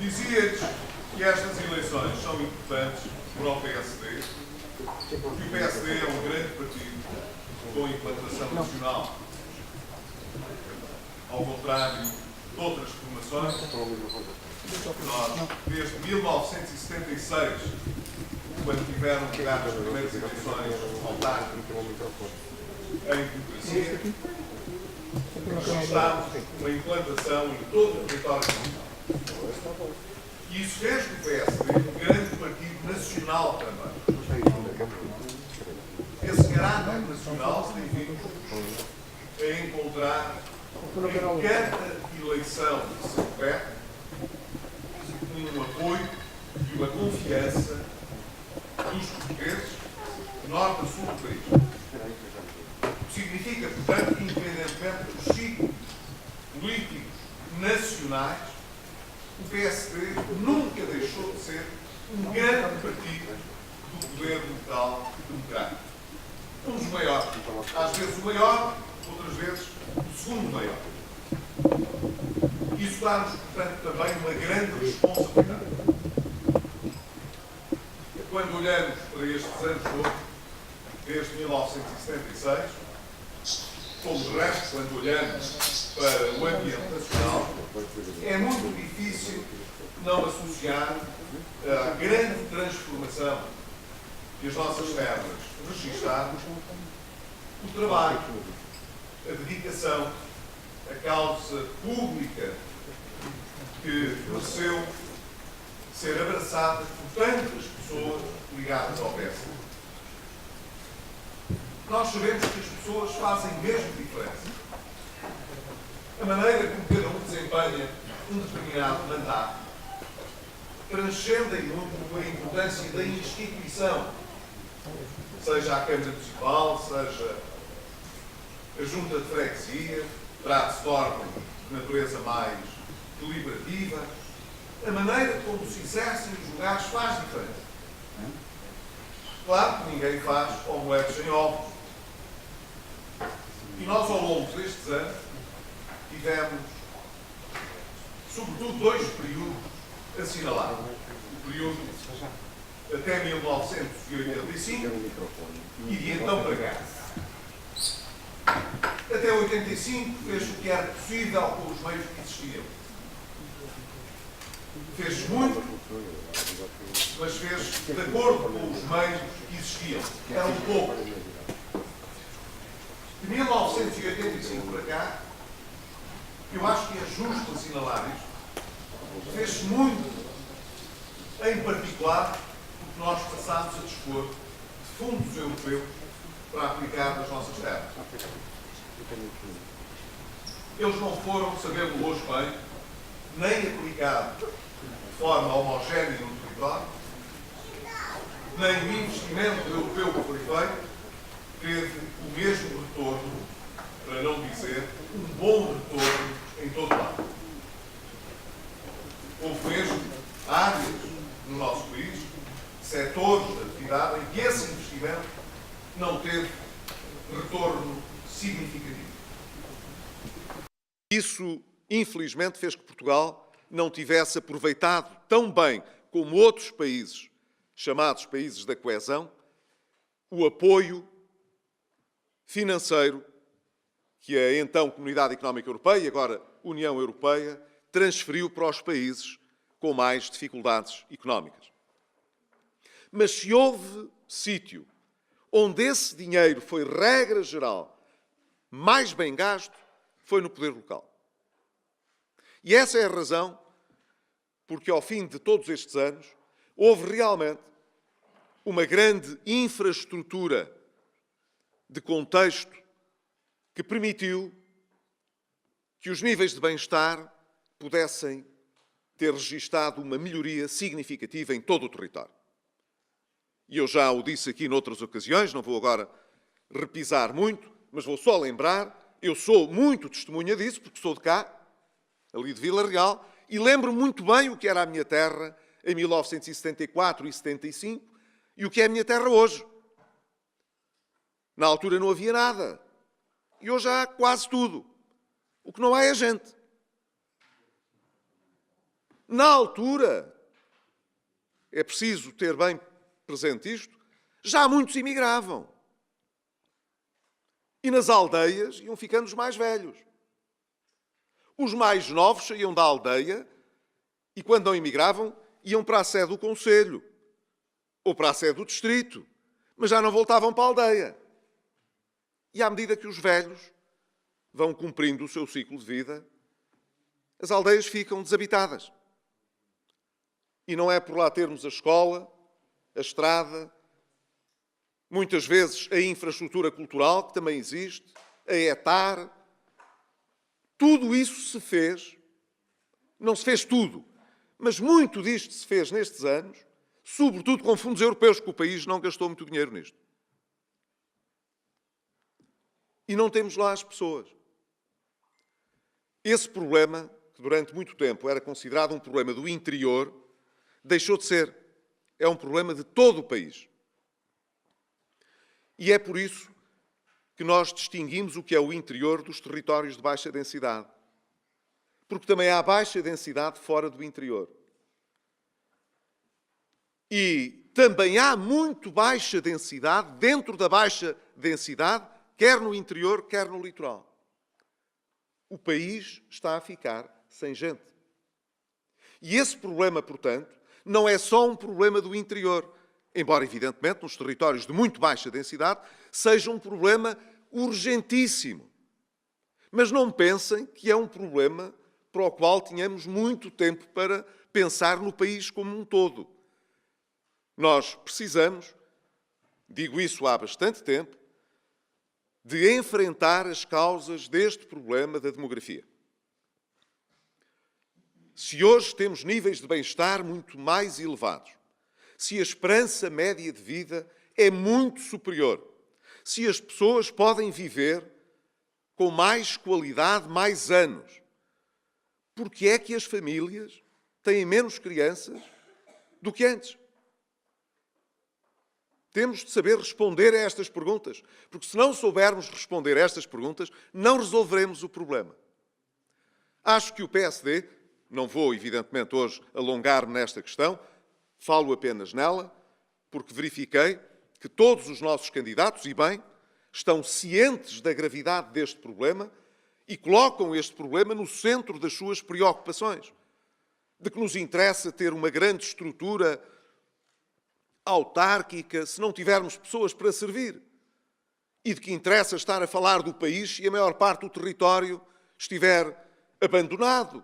Dizia-lhes que estas eleições são importantes para o PSD, que o PSD é um grande partido com implantação nacional, ao contrário de outras formações. Nós, desde 1976, quando tiveram lugar as primeiras eleições autárquicas em democracia, registramos uma implantação em todo o território nacional. E isso fez do PSD um grande partido nacional também. Esse caráter nacional se tem vindo a encontrar em cada eleição que se repete um apoio e uma confiança dos portugueses, de norte a sul do país. Significa, portanto, que, independentemente dos ciclos políticos nacionais, o PSD nunca deixou de ser um grande partido do poder local democrático. Um dos maiores. Às vezes o maior, outras vezes o segundo maior. Isso dá-nos, portanto, também uma grande responsabilidade. Quando olhamos para estes anos todos, desde 1976, como de resto, quando olhamos para o ambiente nacional, é muito difícil não associar a grande transformação que as nossas terras registraram, o trabalho, a dedicação, a causa pública que mereceu ser abraçada por tantas pessoas ligadas ao PSD. Nós sabemos que as pessoas fazem mesmo diferença. A maneira como cada um desempenha um determinado mandato transcende muito a importância da instituição, seja a Câmara Municipal, seja a Junta de Freguesia, trate-se de órgão de natureza mais deliberativa. A maneira como se exercem os lugares faz diferença. Claro que ninguém faz omeletes sem ovos. E nós, ao longo destes anos, tivemos, sobretudo, dois períodos assinalados. O período até 1985 e de então para cá. Até 85 fez o que era possível com os meios que existiam. Fez muito, mas fez de acordo com os meios que existiam. Era um pouco. De 1985 para cá, eu acho que é justo assinalar isto, fez-se muito, em particular, porque nós passámos a dispor de fundos europeus para aplicar nas nossas terras. Eles não foram, sabemos hoje bem, nem aplicados de forma homogénea no território, nem o investimento europeu que foi feito teve o mesmo retorno, para não dizer um bom retorno em todo o lado. Houve mesmo áreas no nosso país, setores de atividade, em que esse investimento não teve retorno significativo. Isso, infelizmente, fez que Portugal não tivesse aproveitado tão bem como outros países, chamados países da coesão, o apoio financeiro que a então Comunidade Económica Europeia, agora União Europeia, transferiu para os países com mais dificuldades económicas. Mas se houve sítio onde esse dinheiro foi, regra geral, mais bem gasto, foi no poder local. E essa é a razão porque, ao fim de todos estes anos, houve realmente uma grande infraestrutura de contexto que permitiu que os níveis de bem-estar pudessem ter registado uma melhoria significativa em todo o território. E eu já o disse aqui noutras ocasiões, não vou agora repisar muito, mas vou só lembrar, eu sou muito testemunha disso, porque sou de cá, ali de Vila Real, e lembro muito bem o que era a minha terra em 1974 e 75 e o que é a minha terra hoje. Na altura não havia nada. E hoje há quase tudo. O que não há é gente. Na altura, é preciso ter bem presente isto, já muitos imigravam. E nas aldeias iam ficando os mais velhos. Os mais novos saíam da aldeia e, quando não imigravam, iam para a sede do concelho ou para a sede do distrito, mas já não voltavam para a aldeia. E à medida que os velhos vão cumprindo o seu ciclo de vida, as aldeias ficam desabitadas. E não é por lá termos a escola, a estrada, muitas vezes a infraestrutura cultural, que também existe, a ETAR. Tudo isso se fez, não se fez tudo, mas muito disto se fez nestes anos, sobretudo com fundos europeus, que o país não gastou muito dinheiro nisto. E não temos lá as pessoas. Esse problema, que durante muito tempo era considerado um problema do interior, deixou de ser. É um problema de todo o país. E é por isso que nós distinguimos o que é o interior dos territórios de baixa densidade. Porque também há baixa densidade fora do interior. E também há muito baixa densidade dentro da baixa densidade, quer no interior, quer no litoral. O país está a ficar sem gente. E esse problema, portanto, não é só um problema do interior, embora, evidentemente, nos territórios de muito baixa densidade, seja um problema urgentíssimo. Mas não pensem que é um problema para o qual tínhamos muito tempo para pensar no país como um todo. Nós precisamos, digo isso há bastante tempo, de enfrentar as causas deste problema da demografia. Se hoje temos níveis de bem-estar muito mais elevados, se a esperança média de vida é muito superior, se as pessoas podem viver com mais qualidade, mais anos, por que é que as famílias têm menos crianças do que antes? Temos de saber responder a estas perguntas, porque se não soubermos responder a estas perguntas, não resolveremos o problema. Acho que o PSD, não vou evidentemente hoje alongar-me nesta questão, falo apenas nela, porque verifiquei que todos os nossos candidatos, e bem, estão cientes da gravidade deste problema e colocam este problema no centro das suas preocupações. De que nos interessa ter uma grande estrutura autárquica se não tivermos pessoas para servir. E de que interessa estar a falar do país se a maior parte do território estiver abandonado.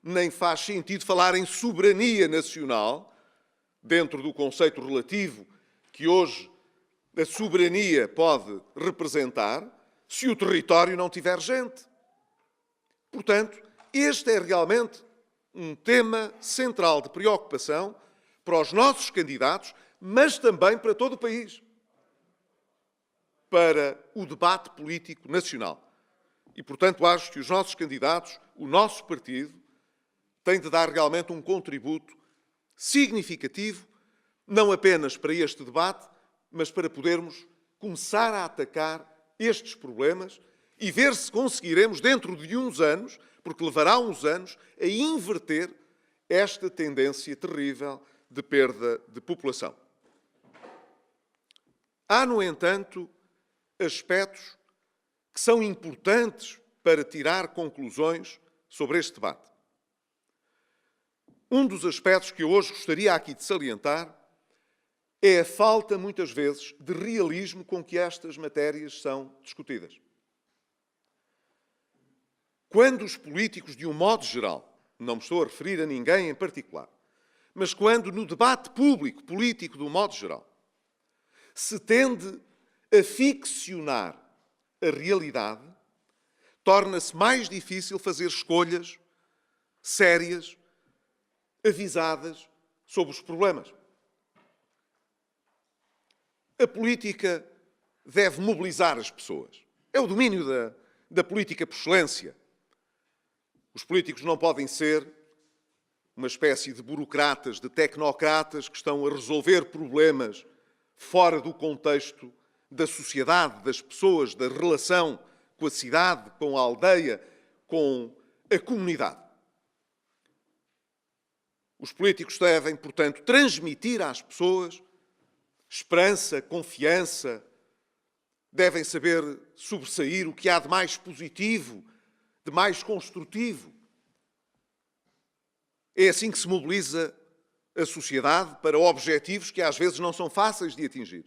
Nem faz sentido falar em soberania nacional, dentro do conceito relativo que hoje a soberania pode representar, se o território não tiver gente. Portanto, este é realmente um tema central de preocupação para os nossos candidatos, mas também para todo o país, para o debate político nacional. E, portanto, acho que os nossos candidatos, o nosso partido, têm de dar realmente um contributo significativo, não apenas para este debate, mas para podermos começar a atacar estes problemas e ver se conseguiremos, dentro de uns anos, porque levará uns anos, a inverter esta tendência terrível de perda de população. Há, no entanto, aspectos que são importantes para tirar conclusões sobre este debate. Um dos aspectos que eu hoje gostaria aqui de salientar é a falta, muitas vezes, de realismo com que estas matérias são discutidas. Quando os políticos, de um modo geral, não me estou a referir a ninguém em particular, mas quando no debate público, político, do modo geral, se tende a ficcionar a realidade, torna-se mais difícil fazer escolhas sérias, avisadas sobre os problemas. A política deve mobilizar as pessoas. É o domínio da política por excelência. Os políticos não podem ser uma espécie de burocratas, de tecnocratas que estão a resolver problemas fora do contexto da sociedade, das pessoas, da relação com a cidade, com a aldeia, com a comunidade. Os políticos devem, portanto, transmitir às pessoas esperança, confiança, devem saber sobressair o que há de mais positivo, de mais construtivo. É assim que se mobiliza a sociedade para objetivos que às vezes não são fáceis de atingir.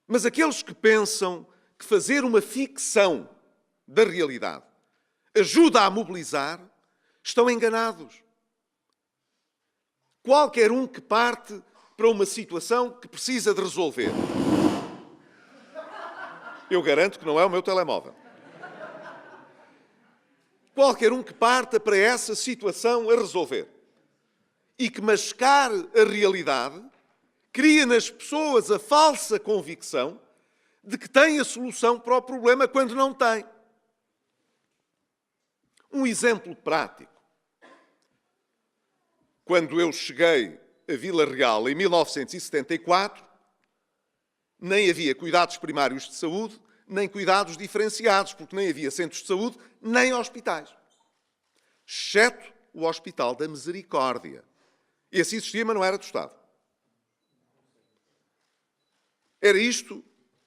Mas aqueles que pensam que fazer uma ficção da realidade ajuda a mobilizar, estão enganados. Qualquer um que parte para uma situação que precisa de resolver. Eu garanto que não é o meu telemóvel. Qualquer um que parta para essa situação a resolver e que mascare a realidade, cria nas pessoas a falsa convicção de que tem a solução para o problema quando não tem. Um exemplo prático. Quando eu cheguei a Vila Real em 1974, nem havia cuidados primários de saúde, nem cuidados diferenciados, porque nem havia centros de saúde, nem hospitais. Exceto o Hospital da Misericórdia. Esse existia, mas não era do Estado. Era isto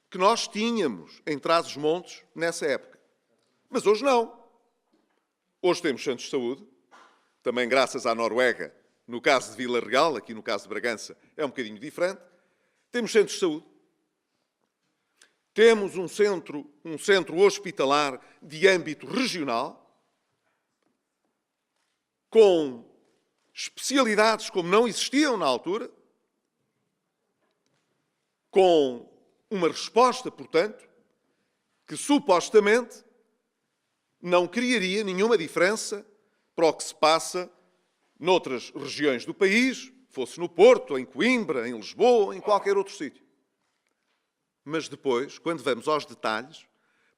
que nós tínhamos em Trás-os-Montes nessa época. Mas hoje não. Hoje temos centros de saúde, também graças à Noruega, no caso de Vila Real, aqui no caso de Bragança é um bocadinho diferente. Temos centros de saúde. Temos um centro hospitalar de âmbito regional, com especialidades como não existiam na altura, com uma resposta, portanto, que supostamente não criaria nenhuma diferença para o que se passa noutras regiões do país, fosse no Porto, em Coimbra, em Lisboa, em qualquer outro sítio. Mas depois, quando vamos aos detalhes,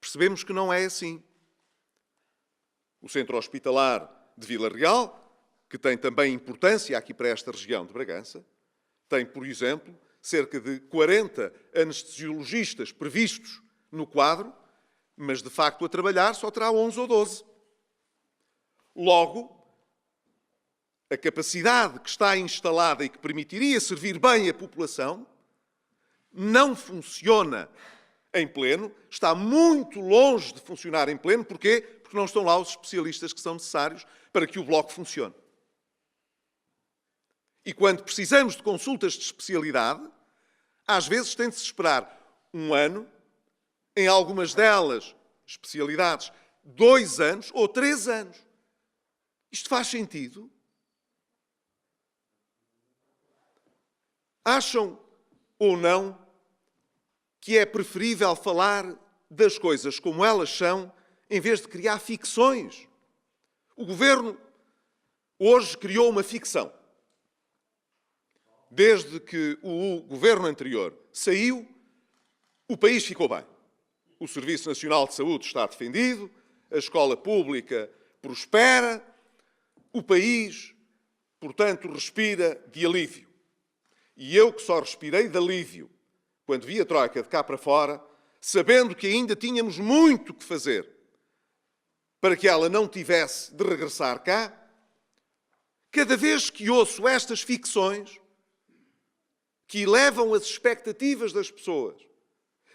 percebemos que não é assim. O centro hospitalar de Vila Real, que tem também importância aqui para esta região de Bragança, tem, por exemplo, cerca de 40 anestesiologistas previstos no quadro, mas de facto a trabalhar só terá 11 ou 12. Logo, a capacidade que está instalada e que permitiria servir bem a população não funciona em pleno, está muito longe de funcionar em pleno. Porquê? Porque não estão lá os especialistas que são necessários para que o bloco funcione. E quando precisamos de consultas de especialidade, às vezes tem de se esperar 1 ano, em algumas delas, especialidades, 2 anos ou 3 anos. Isto faz sentido? Acham ou não que é preferível falar das coisas como elas são, em vez de criar ficções? O Governo hoje criou uma ficção. Desde que o Governo anterior saiu, o país ficou bem. O Serviço Nacional de Saúde está defendido, a escola pública prospera, o país, portanto, respira de alívio. E eu que só respirei de alívio quando vi a Troika de cá para fora, sabendo que ainda tínhamos muito que fazer para que ela não tivesse de regressar cá, cada vez que ouço estas ficções que elevam as expectativas das pessoas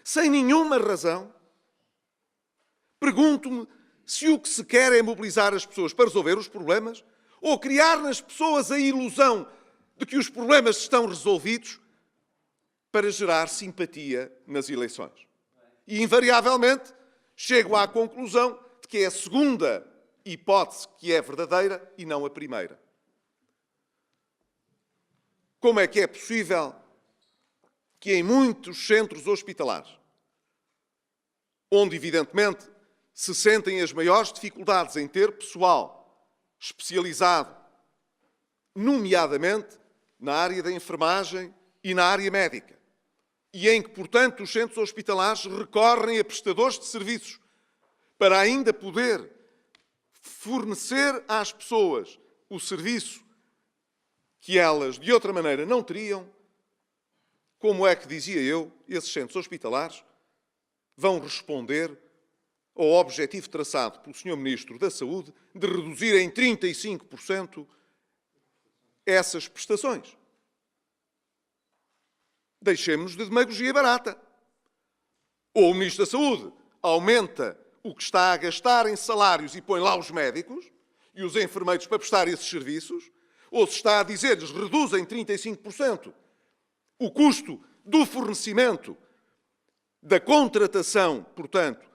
sem nenhuma razão, pergunto-me se o que se quer é mobilizar as pessoas para resolver os problemas ou criar nas pessoas a ilusão de que os problemas estão resolvidos para gerar simpatia nas eleições. E, invariavelmente, chego à conclusão de que é a segunda hipótese que é verdadeira e não a primeira. Como é que é possível que em muitos centros hospitalares, onde, evidentemente, se sentem as maiores dificuldades em ter pessoal especializado, nomeadamente na área da enfermagem e na área médica, e em que, portanto, os centros hospitalares recorrem a prestadores de serviços para ainda poder fornecer às pessoas o serviço que elas, de outra maneira, não teriam, como é que, dizia eu, esses centros hospitalares vão responder ao objetivo traçado pelo Sr. Ministro da Saúde de reduzir em 35% essas prestações. Deixemos-nos de demagogia barata. Ou o Ministro da Saúde aumenta o que está a gastar em salários e põe lá os médicos e os enfermeiros para prestar esses serviços, ou se está a dizer-lhes reduzem 35% o custo do fornecimento, da contratação, portanto,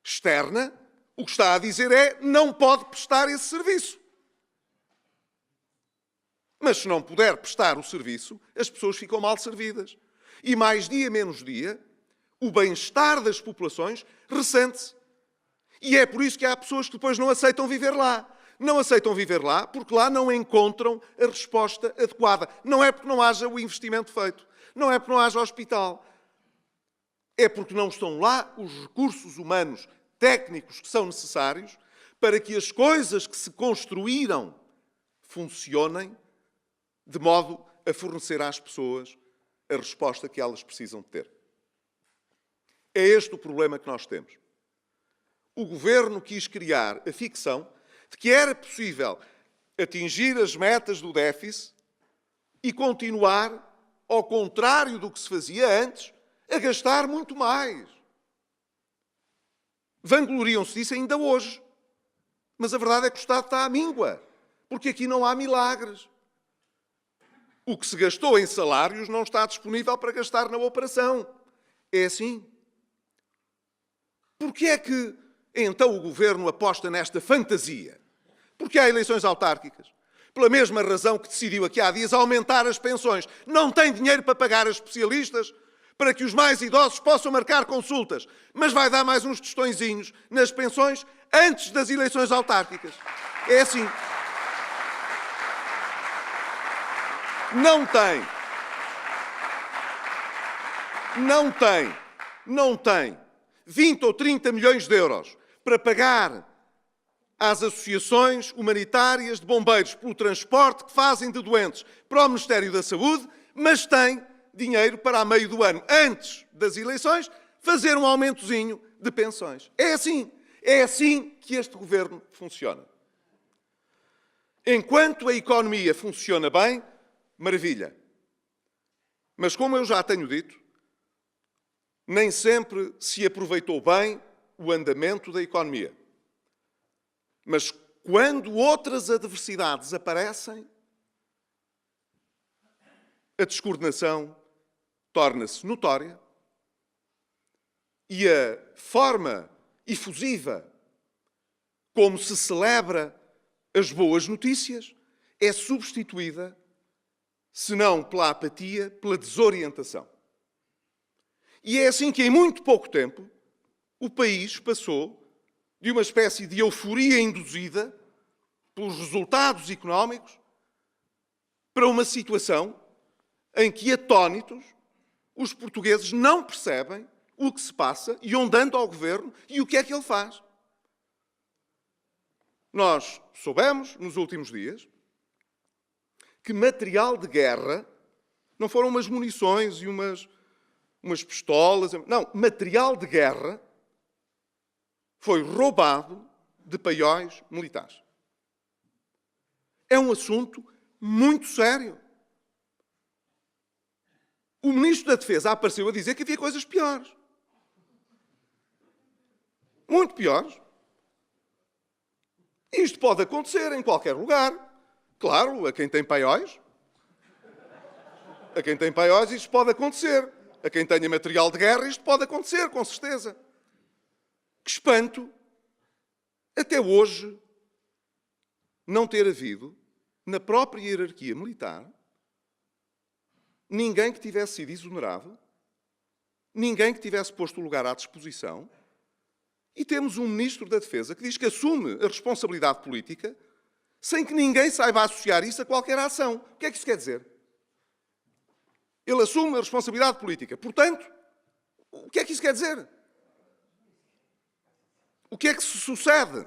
externa, o que está a dizer é não pode prestar esse serviço. Mas se não puder prestar o serviço, as pessoas ficam mal servidas. E mais dia menos dia, o bem-estar das populações ressente-se. E é por isso que há pessoas que depois não aceitam viver lá. Não aceitam viver lá porque lá não encontram a resposta adequada. Não é porque não haja o investimento feito. Não é porque não haja hospital. É porque não estão lá os recursos humanos, técnicos que são necessários para que as coisas que se construíram funcionem de modo a fornecer às pessoas a resposta que elas precisam de ter. É este o problema que nós temos. O Governo quis criar a ficção de que era possível atingir as metas do déficit e continuar, ao contrário do que se fazia antes, a gastar muito mais. Vangloriam-se disso ainda hoje. Mas a verdade é que o Estado está à míngua, porque aqui não há milagres. O que se gastou em salários não está disponível para gastar na operação. É assim. Porquê é que, então, o Governo aposta nesta fantasia? Porque há eleições autárquicas. Pela mesma razão que decidiu aqui há dias aumentar as pensões. Não tem dinheiro para pagar a especialistas para que os mais idosos possam marcar consultas. Mas vai dar mais uns tostõezinhos nas pensões antes das eleições autárquicas. É assim. Não tem 20 ou 30 milhões de euros para pagar às associações humanitárias de bombeiros pelo transporte que fazem de doentes para o Ministério da Saúde, mas tem dinheiro para, a meio do ano, antes das eleições, fazer um aumentozinho de pensões. É assim que este Governo funciona. Enquanto a economia funciona bem, maravilha. Mas, como eu já tenho dito, nem sempre se aproveitou bem o andamento da economia. Mas, quando outras adversidades aparecem, a descoordenação torna-se notória e a forma efusiva como se celebra as boas notícias é substituída, se não pela apatia, pela desorientação. E é assim que, em muito pouco tempo, o país passou de uma espécie de euforia induzida pelos resultados económicos para uma situação em que, atónitos, os portugueses não percebem o que se passa e onde anda o Governo e o que é que ele faz. Nós soubemos, nos últimos dias, que material de guerra não foram umas munições e umas pistolas. Não, material de guerra foi roubado de paióis militares. É um assunto muito sério. O Ministro da Defesa apareceu a dizer que havia coisas piores. Muito piores. Isto pode acontecer em qualquer lugar. Claro, a quem tem paióis. A quem tem paióis isto pode acontecer. A quem tenha material de guerra isto pode acontecer, com certeza. Que espanto, até hoje, não ter havido, na própria hierarquia militar, ninguém que tivesse sido exonerado, ninguém que tivesse posto o lugar à disposição, e temos um Ministro da Defesa que diz que assume a responsabilidade política sem que ninguém saiba associar isso a qualquer ação. O que é que isso quer dizer? Ele assume a responsabilidade política. Portanto, o que é que isso quer dizer? O que é que se sucede?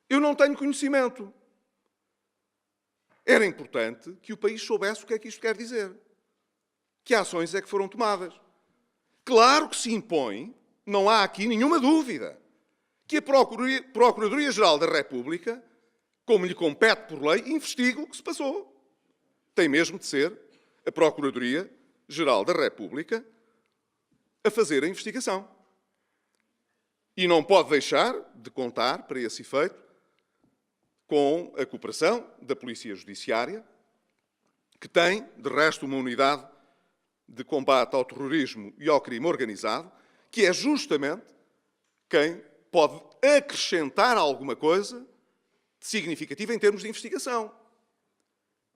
Eu não tenho conhecimento. Era importante que o país soubesse o que é que isto quer dizer. Que ações é que foram tomadas. Claro que se impõe não há aqui nenhuma dúvida que a Procuradoria-Geral da República, como lhe compete por lei, investigue o que se passou. Tem mesmo de ser a Procuradoria-Geral da República a fazer a investigação. E não pode deixar de contar, para esse efeito, com a cooperação da Polícia Judiciária, que tem, de resto, uma unidade de combate ao terrorismo e ao crime organizado, que é justamente quem pode acrescentar alguma coisa significativa em termos de investigação.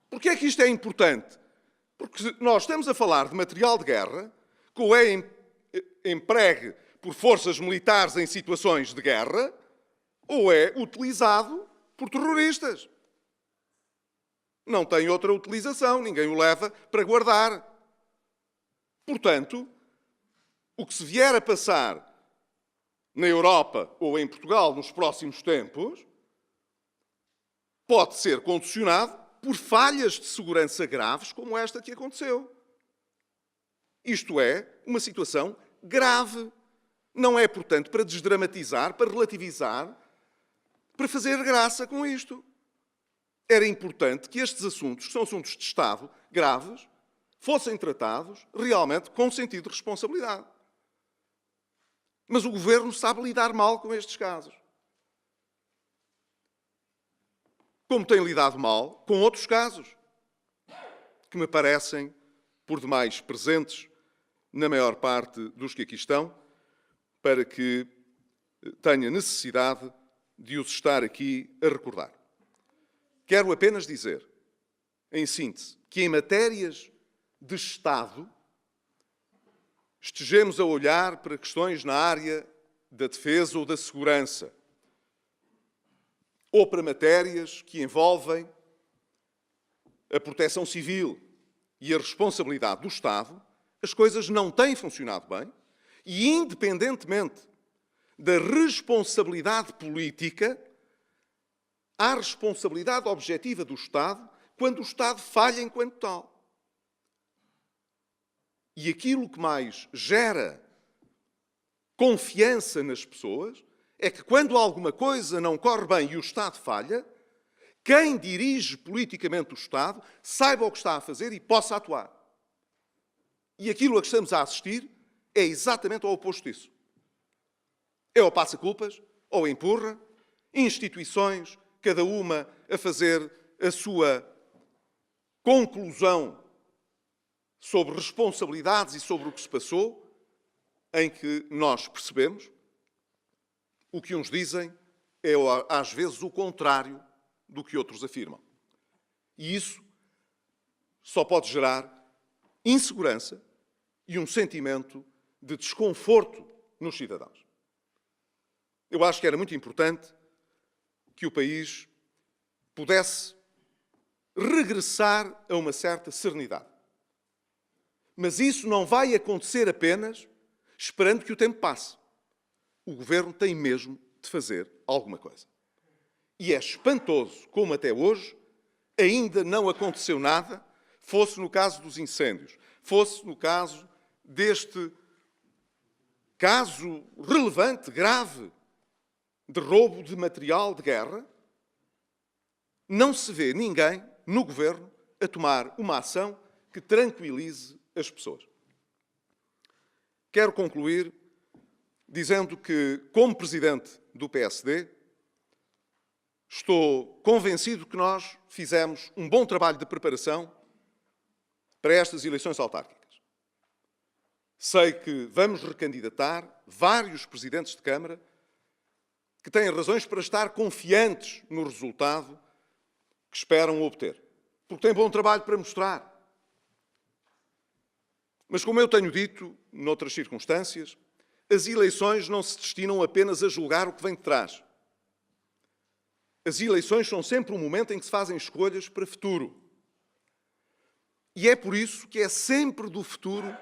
Porquê é que isto é importante? Porque nós estamos a falar de material de guerra que ou é empregue por forças militares em situações de guerra ou é utilizado por terroristas. Não tem outra utilização, ninguém o leva para guardar. Portanto, o que se vier a passar na Europa ou em Portugal nos próximos tempos pode ser condicionado por falhas de segurança graves como esta que aconteceu. Isto é uma situação grave. Não é, portanto, para desdramatizar, para relativizar, para fazer graça com isto. Era importante que estes assuntos, que são assuntos de Estado graves, fossem tratados realmente com sentido de responsabilidade. Mas o Governo sabe lidar mal com estes casos. Como tem lidado mal com outros casos, que me parecem, por demais, presentes na maior parte dos que aqui estão, para que tenha necessidade de os estar aqui a recordar. Quero apenas dizer, em síntese, que em matérias de Estado estejamos a olhar para questões na área da defesa ou da segurança, ou para matérias que envolvem a proteção civil e a responsabilidade do Estado, as coisas não têm funcionado bem e, independentemente da responsabilidade política, há responsabilidade objetiva do Estado quando o Estado falha enquanto tal. E aquilo que mais gera confiança nas pessoas é que quando alguma coisa não corre bem e o Estado falha, quem dirige politicamente o Estado saiba o que está a fazer e possa atuar. E aquilo a que estamos a assistir é exatamente o oposto disso. É ou passa culpas, ou empurra, instituições, cada uma a fazer a sua conclusão sobre responsabilidades e sobre o que se passou, em que nós percebemos o que uns dizem é, às vezes, o contrário do que outros afirmam. E isso só pode gerar insegurança e um sentimento de desconforto nos cidadãos. Eu acho que era muito importante que o país pudesse regressar a uma certa serenidade. Mas isso não vai acontecer apenas esperando que o tempo passe. O Governo tem mesmo de fazer alguma coisa. E é espantoso como até hoje ainda não aconteceu nada, fosse no caso dos incêndios, fosse no caso deste caso relevante, grave, de roubo de material de guerra, não se vê ninguém no Governo a tomar uma ação que tranquilize as pessoas. Quero concluir dizendo que, como Presidente do PSD, estou convencido que nós fizemos um bom trabalho de preparação para estas eleições autárquicas. Sei que vamos recandidatar vários Presidentes de Câmara que têm razões para estar confiantes no resultado que esperam obter, porque têm bom trabalho para mostrar. Mas, como eu tenho dito, noutras circunstâncias, as eleições não se destinam apenas a julgar o que vem de trás. As eleições são sempre um momento em que se fazem escolhas para o futuro. E é por isso que é sempre do futuro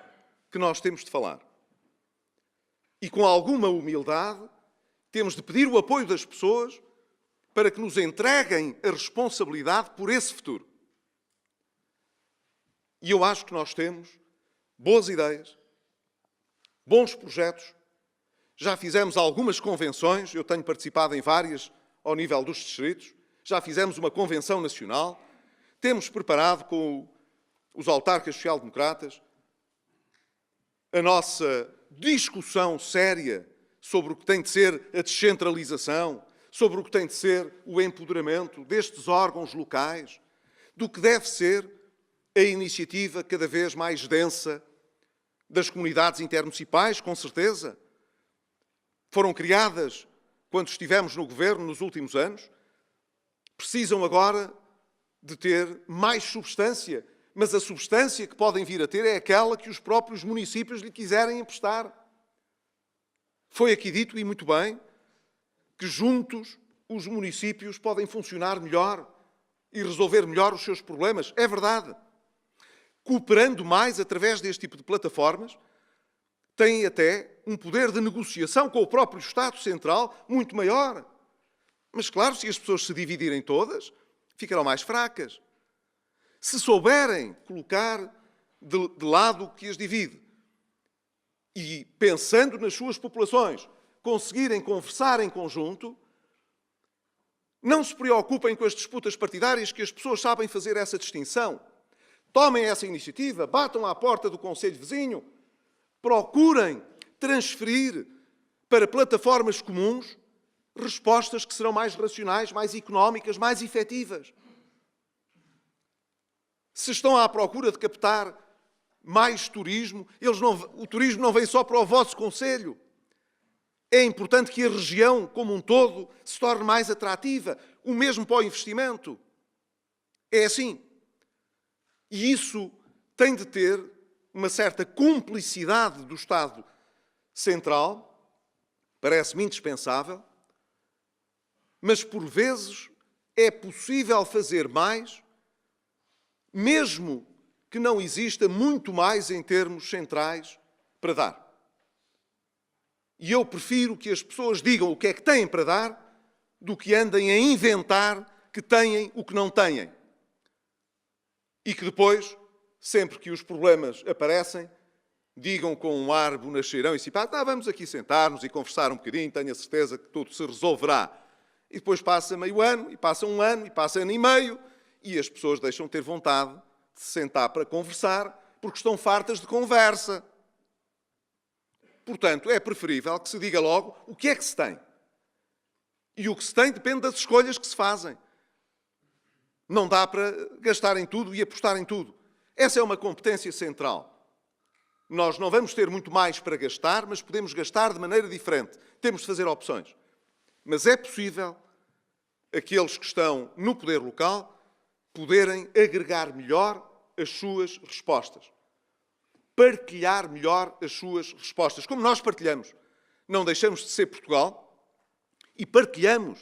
que nós temos de falar. E com alguma humildade, temos de pedir o apoio das pessoas para que nos entreguem a responsabilidade por esse futuro. E eu acho que nós temos boas ideias, bons projetos já fizemos algumas convenções, eu tenho participado em várias ao nível dos distritos, já fizemos uma convenção nacional, temos preparado com os autarcas social-democratas a nossa discussão séria sobre o que tem de ser a descentralização, sobre o que tem de ser o empoderamento destes órgãos locais, do que deve ser a iniciativa cada vez mais densa das comunidades intermunicipais, com certeza. Foram criadas quando estivemos no governo nos últimos anos, precisam agora de ter mais substância, mas a substância que podem vir a ter é aquela que os próprios municípios lhe quiserem emprestar. Foi aqui dito, e muito bem, que juntos os municípios podem funcionar melhor e resolver melhor os seus problemas. É verdade. Cooperando mais através deste tipo de plataformas, têm até um poder de negociação com o próprio Estado Central muito maior. Mas, claro, se as pessoas se dividirem todas, ficarão mais fracas. Se souberem colocar de lado o que as divide e, pensando nas suas populações, conseguirem conversar em conjunto, não se preocupem com as disputas partidárias, que as pessoas sabem fazer essa distinção. Tomem essa iniciativa, batam à porta do concelho vizinho, procurem transferir para plataformas comuns respostas que serão mais racionais, mais económicas, mais efetivas. Se estão à procura de captar mais turismo, o turismo não vem só para o vosso concelho. É importante que a região, como um todo, se torne mais atrativa. O mesmo para o investimento. É assim. E isso tem de ter uma certa cumplicidade do Estado Central, parece-me indispensável, mas por vezes é possível fazer mais, mesmo que não exista muito mais em termos centrais para dar. E eu prefiro que as pessoas digam o que é que têm para dar do que andem a inventar que têm o que não têm. E que depois, sempre que os problemas aparecem, digam com um ar bonacheirão e simpático: vamos aqui sentar-nos e conversar um bocadinho, tenho a certeza que tudo se resolverá. E depois passa meio ano, e passa um ano, e passa ano e meio, e as pessoas deixam de ter vontade de se sentar para conversar, porque estão fartas de conversa. Portanto, é preferível que se diga logo o que é que se tem. E o que se tem depende das escolhas que se fazem. Não dá para gastar em tudo e apostar em tudo. Essa é uma competência central. Nós não vamos ter muito mais para gastar, mas podemos gastar de maneira diferente. Temos de fazer opções. Mas é possível aqueles que estão no poder local poderem agregar melhor as suas respostas. Partilhar melhor as suas respostas. Como nós partilhamos. Não deixamos de ser Portugal e partilhamos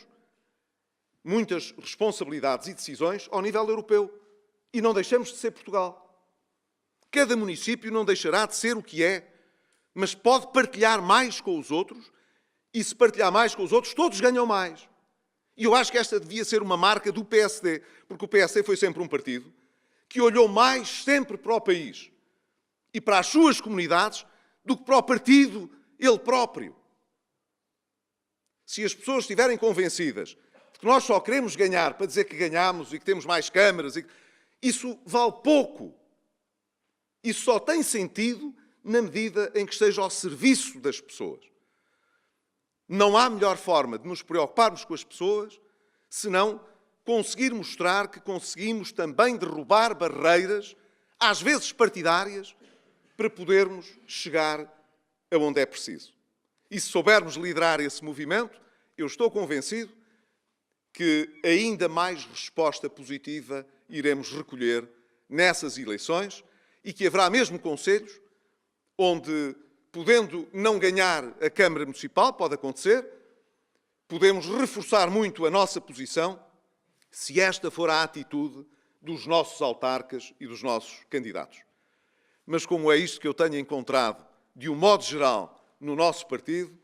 muitas responsabilidades e decisões ao nível europeu. E não deixamos de ser Portugal. Cada município não deixará de ser o que é, mas pode partilhar mais com os outros, e se partilhar mais com os outros, todos ganham mais. E eu acho que esta devia ser uma marca do PSD, porque o PSD foi sempre um partido que olhou mais sempre para o país e para as suas comunidades do que para o partido ele próprio. Se as pessoas estiverem convencidas de que nós só queremos ganhar para dizer que ganhamos e que temos mais câmaras, isso vale pouco. Isso só tem sentido na medida em que esteja ao serviço das pessoas. Não há melhor forma de nos preocuparmos com as pessoas senão conseguir mostrar que conseguimos também derrubar barreiras, às vezes partidárias, para podermos chegar aonde é preciso. E se soubermos liderar esse movimento, eu estou convencido que ainda mais resposta positiva iremos recolher nessas eleições e que haverá mesmo concelhos onde, podendo não ganhar a Câmara Municipal, pode acontecer, podemos reforçar muito a nossa posição se esta for a atitude dos nossos autarcas e dos nossos candidatos. Mas como é isto que eu tenho encontrado, de um modo geral, no nosso partido,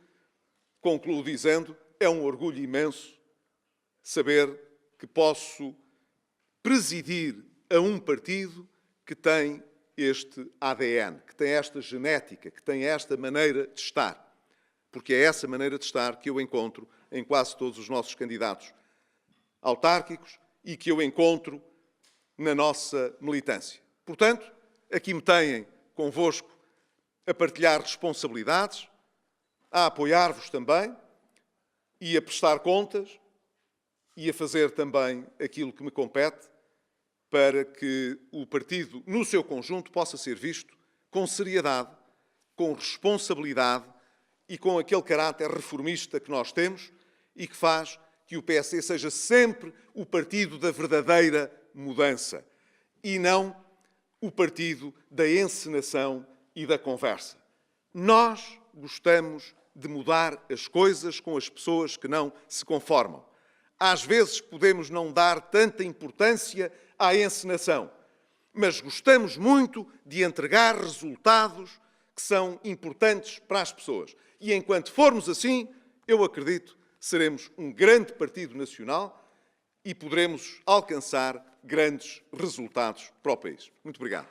concluo dizendo: é um orgulho imenso saber que posso presidir a um partido que tem este ADN, que tem esta genética, que tem esta maneira de estar. porque é essa maneira de estar que eu encontro em quase todos os nossos candidatos autárquicos e que eu encontro na nossa militância. Portanto, aqui me têm convosco a partilhar responsabilidades, a apoiar-vos também e a prestar contas e a fazer também aquilo que me compete para que o partido, no seu conjunto, possa ser visto com seriedade, com responsabilidade e com aquele caráter reformista que nós temos e que faz que o PSD seja sempre o partido da verdadeira mudança e não o partido da encenação e da conversa. Nós gostamos de mudar as coisas com as pessoas que não se conformam. Às vezes podemos não dar tanta importância à encenação, mas gostamos muito de entregar resultados que são importantes para as pessoas. E enquanto formos assim, eu acredito, seremos um grande partido nacional e poderemos alcançar grandes resultados para o país. Muito obrigado.